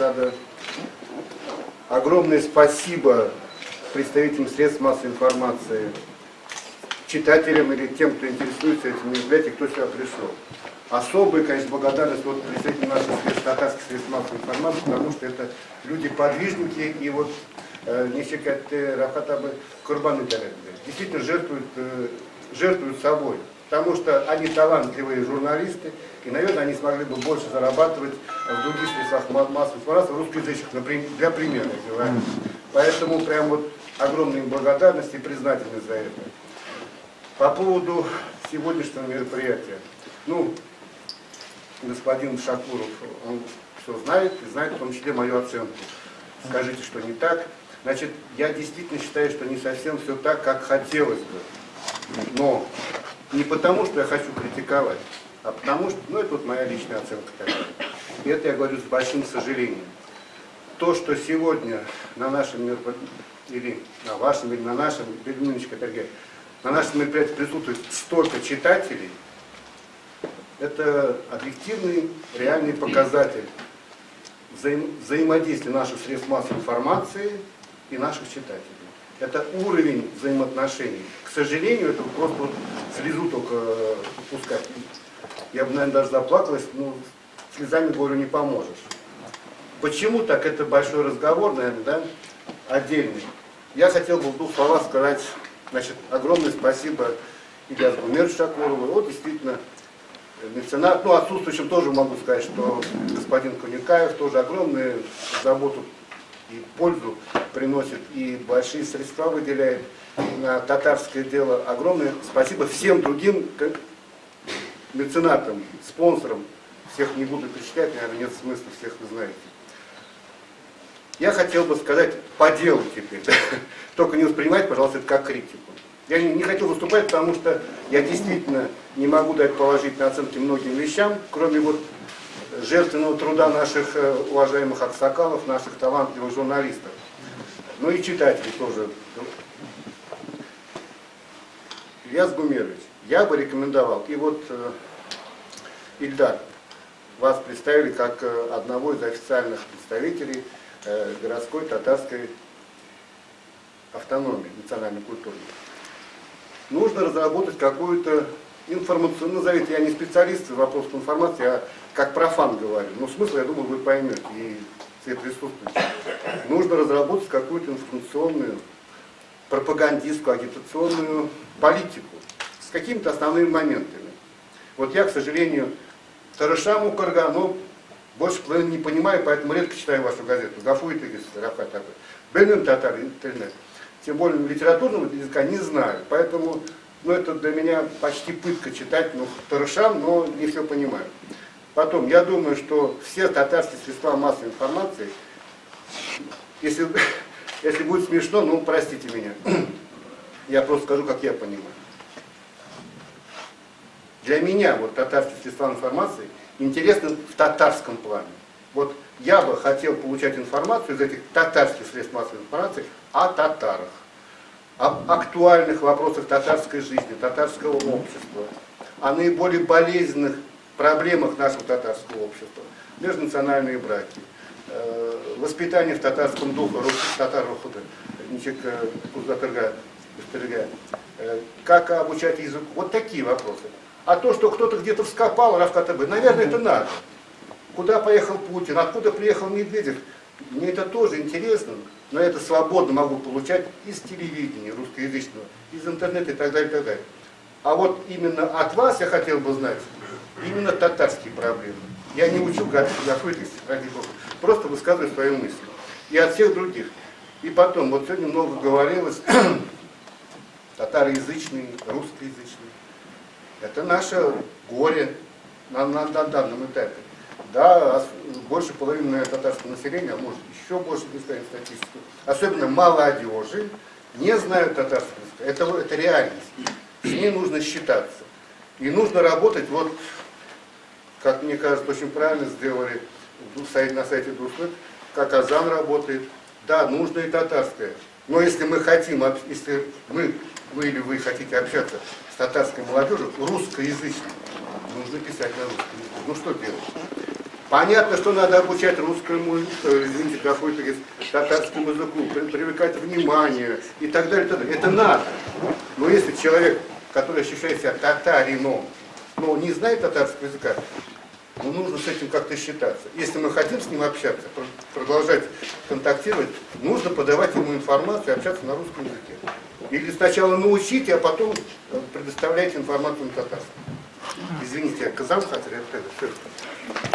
Надо огромное спасибо представителям средств массовой информации, читателям или тем, кто интересуется этим мероприятием, кто сюда пришел. Особая, конечно, благодарность вот представителям наших татарских средств массовой информации, потому что это люди-подвижники и вот нефтекаты Рафатабы Курбаны действительно жертвуют собой. Потому что они талантливые журналисты, и, наверное, они смогли бы больше зарабатывать в других средствах массовой информации, русскоязычных, для примера, я говорю. Поэтому прям вот огромная им благодарность и признательность за это. По поводу сегодняшнего мероприятия. Ну, господин Шакуров, он все знает, и знает в том числе мою оценку. Скажите, что не так. Значит, я действительно считаю, что не совсем все так, как хотелось бы. Но не потому, что я хочу критиковать, а потому что, ну, это вот моя личная оценка такая. И это я говорю с большим сожалением. То, что сегодня на нашем мероприятии, или на вашем, или на нашем, на нашем мероприятии присутствует столько читателей, это объективный, реальный показатель взаимодействия наших средств массовой информации и наших читателей. Это уровень взаимоотношений. К сожалению, это просто вот слезу только пускать. Я бы, наверное, даже заплакалась, но слезами горю не поможешь. Почему так? Это большой разговор, наверное, да? Отдельный. Я хотел бы в двух словах сказать, значит, огромное спасибо Ильясу Гумеровичу Шакурову. Вот действительно, меценат, ну, отсутствующим тоже могу сказать, что господин Куникаев тоже огромную заботу и пользу приносит, и большие средства выделяет на татарское дело. Огромное спасибо всем другим меценатам, спонсорам. Всех не буду перечислять, наверное, нет смысла, всех вы знаете. Я хотел бы сказать по делу теперь. Только не воспринимайте, пожалуйста, это как критику. Я не хотел выступать, потому что я действительно не могу дать положительные оценки многим вещам, кроме вот жертвенного труда наших уважаемых аксакалов, наших талантливых журналистов. Ну и читателей тоже. Ильяс Гумерович, я бы рекомендовал, и вот Ильдар, вас представили как одного из официальных представителей городской татарской автономии, национальной культуры. Нужно разработать какую-то информационную, назовите, я не специалист в вопросах информации, а как профан говорю, но смысл, я думаю, вы поймете, и все присутствующие. Нужно разработать какую-то информационную, пропагандистскую, агитационную политику с какими-то основными моментами. Вот я, к сожалению, Тарашаму Каргану больше половины не понимаю, поэтому редко читаю вашу газету. Гафу и Тыгис, Рафа такой. Бенин татар, интернет. Тем более литературного языка не знаю. Поэтому, ну, это для меня почти пытка читать, ну, Тарашам, но не все понимаю. Потом, я думаю, что все татарские средства массовой информации, если будет смешно, ну, простите меня. Я просто скажу, как я понимаю. Для меня вот татарские средства информации интересны в татарском плане. Вот я бы хотел получать информацию из этих татарских средств массовой информации о татарах, об актуальных вопросах татарской жизни, татарского общества, о наиболее болезненных проблемах нашего татарского общества, межнациональные браки, воспитание в татарском духе, как обучать языку, вот такие вопросы. А то, что кто-то где-то вскопал, Рафкатабы, наверное, это надо. Куда поехал Путин, откуда приехал Медведев, мне это тоже интересно, но я это свободно могу получать из телевидения русскоязычного, из интернета и так далее, и так далее. А вот именно от вас я хотел бы знать именно татарские проблемы. Я не учу Гафуитис, ради Бога, просто высказываю свои мысли. И от всех других. И потом, вот сегодня много говорилось, татароязычные, русскоязычные. Это наше горе на данном этапе. Да, больше половины татарского населения, а может еще больше, представить статистику, особенно молодежи, не знают татарского языка. Это реальность. С ней нужно считаться. И нужно работать, вот, как мне кажется, очень правильно сделали на сайте Дуслык, как Азан работает. Да, нужно и татарское. Но если мы хотим, если вы или вы хотите общаться с татарской молодежью, русскоязычной, нужно писать на русском языке. Ну что делать? Понятно, что надо обучать русскому, извините, какой-то татарскому языку, привлекать внимание и так далее, и так далее. Это надо. Но если человек, который ощущает себя татарином, но не знает татарского языка, ну, нужно с этим как-то считаться. Если мы хотим с ним общаться, продолжать контактировать, нужно подавать ему информацию и общаться на русском языке. Или сначала научите, а потом предоставляйте информацию на татарском. Извините, я казам хотел, это все.